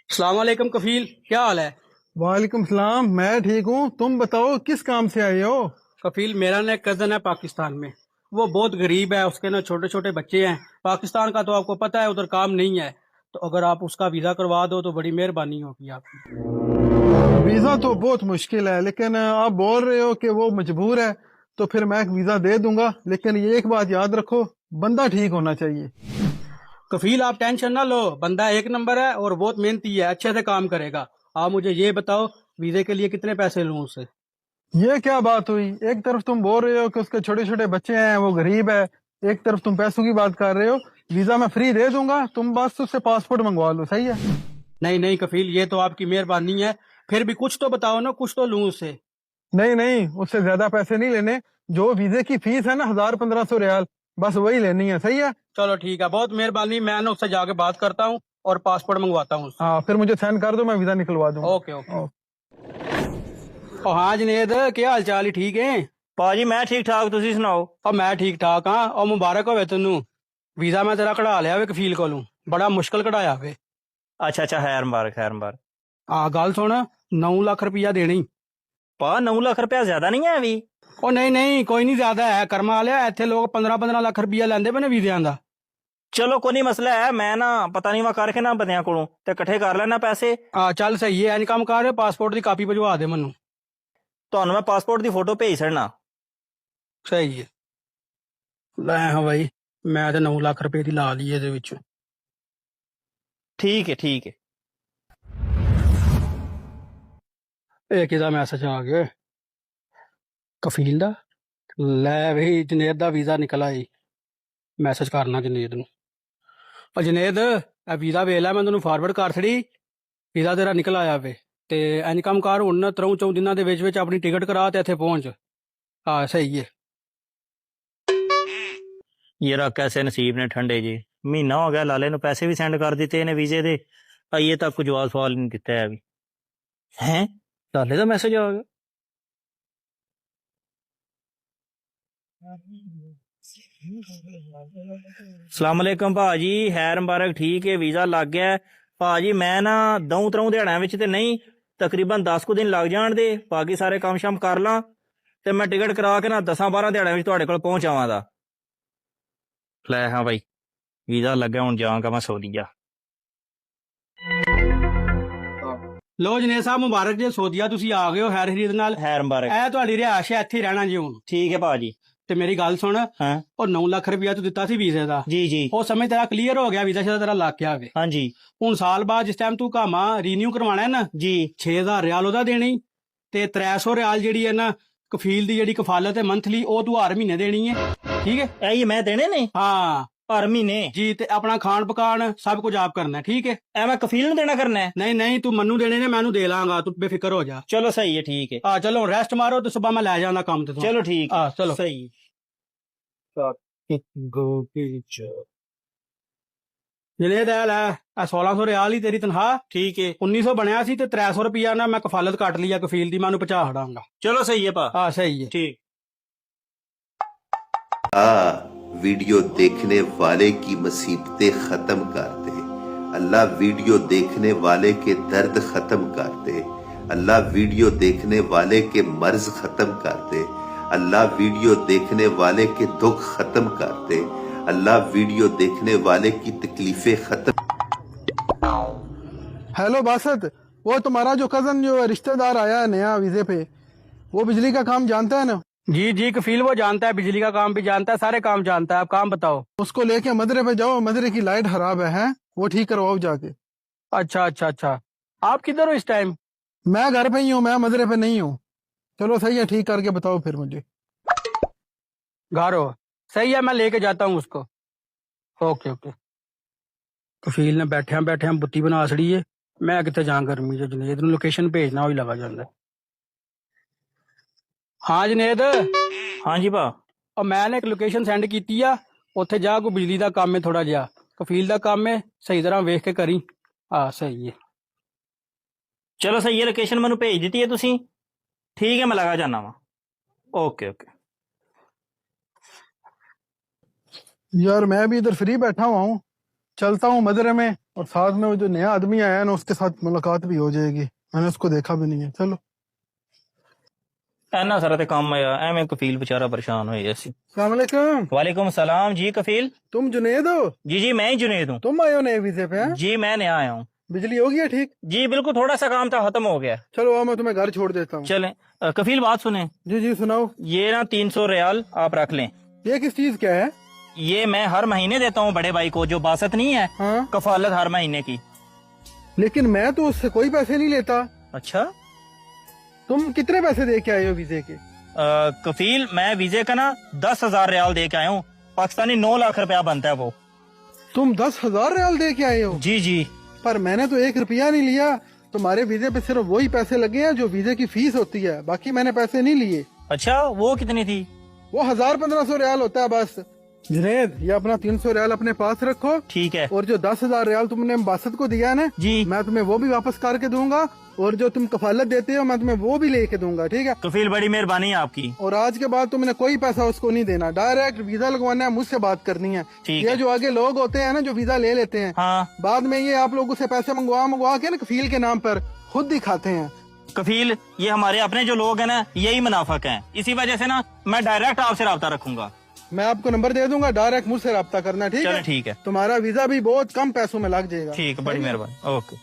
अस्सलाम वालेकुम कफील, क्या हाल है? वालेकुम सलाम। मैं ठीक हूँ, तुम बताओ किस काम से आए हो? कफील, मेरा ना एक कजन है पाकिस्तान में। वो बहुत गरीब है, उसके ना छोटे छोटे बच्चे हैं। पाकिस्तान का तो आपको पता है, उधर काम नहीं है। तो अगर आप उसका वीजा करवा दो तो बड़ी मेहरबानी होगी आपकी। वीजा तो बहुत मुश्किल है, लेकिन आप बोल रहे हो कि वो मजबूर है, तो फिर मैं एक वीजा दे दूंगा। लेकिन ये एक बात याद रखो, बंदा ठीक होना चाहिए। कफील, आप टेंशन ना लो, बंदा एक नंबर है और बहुत मेहनती है, अच्छे से काम करेगा। आप मुझे ये बताओ, वीजे के लिए कितने पैसे लूँ उससे? ये क्या बात हुई? एक तरफ तुम बोल रहे हो कि उसके छोटे छोटे बच्चे हैं, वो गरीब है, एक तरफ तुम पैसों की बात कर रहे हो। वीजा मैं फ्री दे दूंगा, तुम बस उससे पासपोर्ट मंगवा लो, सही है? नहीं नहीं कफील, ये तो आपकी मेहरबानी है। फिर भी कुछ तो बताओ ना, कुछ तो लूँ उससे। नहीं नहीं, उससे ज्यादा पैसे नहीं लेने। जो वीजे की फीस है ना, 1000-1500 रियाल, बस वही लेनी है, सही है? चलो ठीक है, बहुत मेहरबानी। मैं ना उससे जाके बात करता हूँ और पासपोर्ट मंगवाता हूँ उससे। हाँ, फिर मुझे सेंड कर दो, मैं वीजा निकलवा दूंगा। Okay okay. और हाँ जनेद, क्या हाल चाल ही? ठीक है। ਭਾਜੀ ਮੈਂ ਠੀਕ ਠਾਕ ਤੁਸੀਂ ਸੁਣਾਓ। और मैं ठीक ठाक हाँ। और मुबारक होवे तेनू, वीजा मैं तेरा कढ़ा लिया वे कफील कोलों। बड़ा मुश्किल कढ़ाया वे। ਅੱਛਾ ਅੱਛਾ ਖੈਰ ਮੁਬਾਰਕ ਖੈਰ ਮੁਬਾਰਕ। आ गल सुन, 9 लाख रुपया देनी। ਪਾ 9 ਲੱਖ ਰੁਪਇਆ ਜ਼ਿਆਦਾ ਨਹੀਂ ਹੈ ਵੀ। ओ नहीं नहीं, कोई नहीं ज्यादा है। कर्मा वाले इतने लोग 15-15 लाख रुपया लेंदे पे ने वीजियां दा। ਚਲੋ ਕੋਈ ਨਹੀਂ ਮਸਲਾ ਹੈ, ਮੈਂ ਨਾ ਪਤਾ ਨਹੀਂ ਵਾ ਕਰਕੇ ਨਾ ਬੰਦਿਆਂ ਕੋਲੋਂ ਤੇ ਇਕੱਠੇ ਕਰ ਲੈਣਾ ਪੈਸੇ। चल सही है, इनकम कर, पासपोर्ट की कापी भिजवा दे मनु। ਤੁਹਾਨੂੰ ਮੈਂ ਪਾਸਪੋर्ट ਦੀ ਫੋਟੋ ਭੇਜ ਛੱਡਣਾ। सही है। ਲੈ ਹਾਂ भाई, मैं तो 9 लाख रुपए की ला ली ਇਹਦੇ ਵਿੱਚ। ਠੀਕ ਹੈ ਠੀਕ ਹੈ। ਇਹ ਕਿਹਦਾ ਮੈਸੇਜ ਆ ਗਿਆ? ਕਫੀਲ ਦਾ। ਲੈ ਬਈ, ਜਨੇਦ ਦਾ ਵੀਜ਼ਾ ਨਿਕਲ ਆਈ। ਮੈਸੇਜ ਕਰਨਾ ਜਨੇਦ ਨੂੰ। ਉਹ ਜਨੇਦ, ਇਹ ਵੀਜ਼ਾ ਵੇਖ ਲੈ, ਮੈਂ ਤੈਨੂੰ ਫਾਰਵਰਡ ਕਰ ਛੜੀ। ਵੀਜ਼ਾ ਤੇਰਾ ਨਿਕਲ ਆਇਆ ਵੇ। ਤੇ ਇੰਜ ਕੰਮ ਕਰ, ਹੁਣ 3-4 ਦਿਨਾਂ ਦੇ ਵਿੱਚ ਆਪਣੀ ਟਿਕਟ ਕਰਾ ਤੇ ਇੱਥੇ ਪਹੁੰਚ। ਹਾਂ ਸਹੀ ਹੈ। ਯਾਰਾ ਕੈਸੇ ਨਸੀਬ ਨੇ ਠੰਡੇ ਜੀ। ਮਹੀਨਾ ਹੋ ਗਿਆ, ਲਾਲੇ ਨੂੰ ਪੈਸੇ ਵੀ ਸੈਂਡ ਕਰ ਦਿੱਤੇ ਇਹਨੇ ਵੀਜ਼ੇ ਦੇ, ਅਜੇ ਤੱਕ ਕੋਈ ਜਵਾਬ ਸਵਾਲ ਨਹੀਂ ਦਿੱਤਾ ਹੈ ਵੀ। ਹੈ ਲਾਲੇ ਦਾ ਮੈਸੇਜ ਆ ਗਿਆ। ਸਲਾਮ ਅਲੈਕਮ ਭਾਜੀ, ਖੈਰ ਮੁਬਾਰਕ। ਠੀਕ ਹੈ, ਵੀਜ਼ਾ ਲੱਗ ਗਿਆ ਭਾਜੀ। ਮੈਂ ਨਾ ਦਊਂ ਤਰੋਂ ਦਿਹਾੜਿਆਂ ਵਿੱਚ ਤੇ ਨਹੀਂ, ਤਕਰੀਬਨ 10 ਕੁ ਦਿਨ ਲੱਗ ਜਾਣ ਦੇ, ਬਾਕੀ ਸਾਰੇ ਕੰਮ ਸ਼ਾਮ ਕਰ ਲਾਂ ਤੇ ਮੈਂ ਟਿਕਟ ਕਰਾ ਕੇ ਨਾ 10-12 ਦਿਹਾੜਿਆਂ ਵਿੱਚ ਤੁਹਾਡੇ ਕੋਲ ਪਹੁੰਚ ਆਵਾਂਗਾ। ਲੈ ਹਾਂ ਭਾਈ, ਵੀਜ਼ਾ ਲੱਗਿਆ, ਹੁਣ ਜਾਵਾਂਗਾ ਮੈਂ ਸਊਦੀਆ। ਲੋ ਜਨੇਦ ਸਾਹਿਬ, ਮੁਬਾਰਕ ਜੀ, ਸੋਦੀਆ ਤੁਸੀਂ ਆ ਗਏ ਹੋ ਖੈਰ ਖਰੀਦ ਨਾਲ। ਖੈਰ ਮੁਬਾਰਕ। ਇਹ ਤੁਹਾਡੀ ਰਿਹਾਇਸ਼ ਹੈ, ਇੱਥੇ ਹੀ ਰਹਿਣਾ ਜੀ ਹੁਣ। ਠੀਕ ਹੈ ਭਾਜੀ। ਤੇ ਮੇਰੀ ਗੱਲ ਸੁਣ, ਹਾਂ ਉਹ 9 ਲੱਖ ਰੁਪਇਆ ਤੂੰ ਦਿੱਤਾ ਸੀ ਵੀਜ਼ੇ ਦਾ, ਜੀ ਜੀ। ਉਹ ਸਮੇਂ ਤੇਰਾ ਕਲੀਅਰ ਹੋ ਗਿਆ, ਵੀਜ਼ਾ ਤੇਰਾ ਲੱਗ ਗਿਆ ਵੇ। ਹਾਂਜੀ ਹੁਣ ਸਾਲ ਬਾਅਦ ਜਿਸ ਟਾਈਮ ਤੂੰ ਕਾਮਾ ਰੀਨਿਊ ਕਰਵਾਣਾ ਹੈ ਨਾ ਜੀ। 6000 ਰਿਆਲ ਉਹਦਾ ਦੇਣੀ, ਤੇ 300 ਰਿਆਲ ਜਿਹੜੀ ਹੈ ਨਾ ਕਫੀਲ ਦੀ ਜਿਹੜੀ ਕਫਾਲਤ ਹੈ ਮੰਥਲੀ, ਉਹ ਤੂੰ ਹਰ ਮਹੀਨੇ ਦੇਣੀ ਹੈ। ਠੀਕ ਹੈ? ਇਹ ਮੈਂ ਦੇਣੇ ਨੇ ਹਾਂ ਹਰ ਮਹੀਨੇ ਜੀ। ਤੇ ਆਪਣਾ ਖਾਣ ਪਕਾਣ ਸਭ ਕੁਝ ਆਪ ਕਰਨਾ ਹੈ, ਠੀਕ ਹੈ? ਐ ਮੈਂ ਕਫੀਲ ਨੂੰ ਦੇਣਾ ਕਰਨਾ ਹੈ? ਨਹੀਂ ਨਹੀਂ, ਤੂੰ ਮੈਨੂੰ ਦੇਣੇ ਨੇ, ਮੈਨੂੰ ਦੇ ਲਾਂਗਾ, ਤੂੰ ਬੇਫਿਕਰ ਹੋ ਜਾ। ਚਲੋ ਸਹੀ ਹੈ, ਠੀਕ ਹੈ। ਚਲੋ ਹੁਣ ਰੈਸਟ ਮਾਰੋ ਤੇ ਸੁਬਹ ਮੈਂ ਲੈ ਜਾਣਾ ਕੰਮ ਤੇ। ਚਲੋ ਠੀਕ। ਚਲੋ ਸਹੀ। ਜਿਹੜੇ ਦਾ ਲੈ 1600 ਰਿਆਲ ਹੀ ਤੇਰੀ ਤਨਖਾਹ। ਠੀਕ ਹੈ 1900 ਬਣਿਆ ਸੀ ਤੇ 300 ਰੁਪਇਆ ਨਾ ਮੈਂ ਕਫਾਲਤ ਕੱਟ ਲਈ ਆ ਕਫੀਲ ਦੀ, ਮੈਂ ਉਹਨੂੰ ਪਹੁੰਚਾ ਹੜਾਂਗਾ। ਚਲੋ ਸਹੀ ਹੈ ਭਾ। ਸਹੀ ਹੈ। ठीक। वीडियो देखने वाले की मुसीबतें खत्म कर दे अल्लाह, वीडियो देखने वाले के दर्द खत्म कर दे अल्लाह, वीडियो देखने वाले के मर्ज खत्म कर दे अल्लाह, वीडियो देखने वाले के दुख खत्म कर दे अल्लाह, वीडियो देखने वाले की तकलीफें खत्म। हेलो बासत, वो तुम्हारा जो कजन जो रिश्तेदार आया है नया वीजे पे, वो बिजली का काम जानता है ना? जी जी कफील, वो जानता है, बिजली का काम भी जानता है, सारे काम जानता है। आप काम बताओ। उसको लेके मदरे पे जाओ, मदरे की लाइट खराब है, वो ठीक करवाओ जाके। अच्छा अच्छा अच्छा, आप किधर हो इस टाइम? मैं घर पे ही हूँ, मैं मदरे पे नहीं हूँ। चलो सही है, ठीक करके बताओ फिर मुझे। घर हो? सही है, मैं लेके जाता हूँ उसको। Okay okay. कफील ने बैठे बैठे बुत्ती बना छड़ी है। मैं कितने जां गर्मी च, जनेद नूं लोकेशन भेजना भी लगा जाता है। हाँ जनेद, ਹਾਂਜੀ ਭਾ। और मैं एक लोकेशन सेंड की आ, उत्थे जा, कोई बिजली का काम है थोड़ा जिहा, कफील का काम है, सही तरह वेख के करी। सही है। ਚਲੋ ਸਹੀ ਹੈ, ਲੋਕੇਸ਼ਨ ਮੈਨੂੰ ਭੇਜ ਦਿੱਤੀ ਹੈ ਤੁਸੀਂ। ਠੀਕ ਹੈ, ਮੈਂ ਲਗਾ ਜਾਣਾ ਵਾ। Okay okay. यार मैं भी इधर फ्री बैठा हुआ हूँ, चलता हूँ मदरे में, और साथ में वो जो नया आदमी आया है ना उसके साथ मुलाकात भी हो जाएगी। मैंने उसको देखा भी नहीं है। चलो। इन्ना सारा ते काम आया एवं कफील बेचारा परेशान हो ऐसी। अस्सलाम वालेकुम। वालेकुम सलाम जी कफील। तुम जुनेद हो? जी जी मैं ही जुनेद हूँ। तुम आए हो नए वीजे पे? हैं? जी मैं नया आया हूँ। बिजली हो गई है ठीक? जी बिल्कुल, थोड़ा सा काम था, खत्म हो गया। चलो आओ मैं तुम्हें घर छोड़ देता हूँ। चलें। कफील बात सुने, जी जी सुनाओ। ये ना 300 रियाल आप रख लें। ये किस चीज क्या है? ये मैं हर महीने देता हूँ बड़े भाई को, जो बासत नहीं है, हाँ, कफालत हर महीने की। लेकिन मैं तो उससे कोई पैसे नहीं लेता। अच्छा। तुम कितने पैसे दे के आए हो वीजे के? कफील मैं वीजे का ना 10,000 रियाल दे के आया हूँ। पाकिस्तानी 9 लाख रुपया बनता है वो। तुम 10,000 रियाल दे के आए हो? जी जी। पर मैंने तो 1 रुपया नहीं लिया। तुम्हारे वीजे पे सिर्फ वही पैसे लगे हैं जो वीजे की फीस होती है, बाकी मैंने पैसे नहीं लिए। अच्छा, वो कितनी थी? वो 1000-1500 रियाल होता है बस। जुनेद, ये अपना 300 रियाल अपने पास रखो, ठीक है। और जो 10,000 रियाल तुमने बासत को दिया है ना, जी। मैं तुम्हें वो भी वापस करके दूंगा, और जो तुम कफालत देते हो मैं तुम्हें वो भी लेके दूंगा, ठीक है? कफील बड़ी मेहरबानी है आपकी। और आज के बाद तुमने कोई पैसा उसको नहीं देना, डायरेक्ट वीजा लगवाना है, मुझसे बात करनी है। ठीक ये है। जो आगे लोग होते हैं ना जो वीजा ले लेते हैं, हाँ बाद में ये आप लोगों से पैसे मंगवा के ना कफील के नाम पर खुद दिखाते हैं। कफील, ये हमारे अपने जो लोग हैं ना यही मुनाफिक हैं, इसी वजह से ना मैं डायरेक्ट आपसे रब्ता रखूंगा। मैं आपको नंबर दे दूंगा, डायरेक्ट मुझसे रब्ता करना, ठीक चलो है? ठीक है। तुम्हारा वीजा भी बहुत कम पैसों में लग जाएगा। ठीक है, बड़ी मेहरबानी। ओके।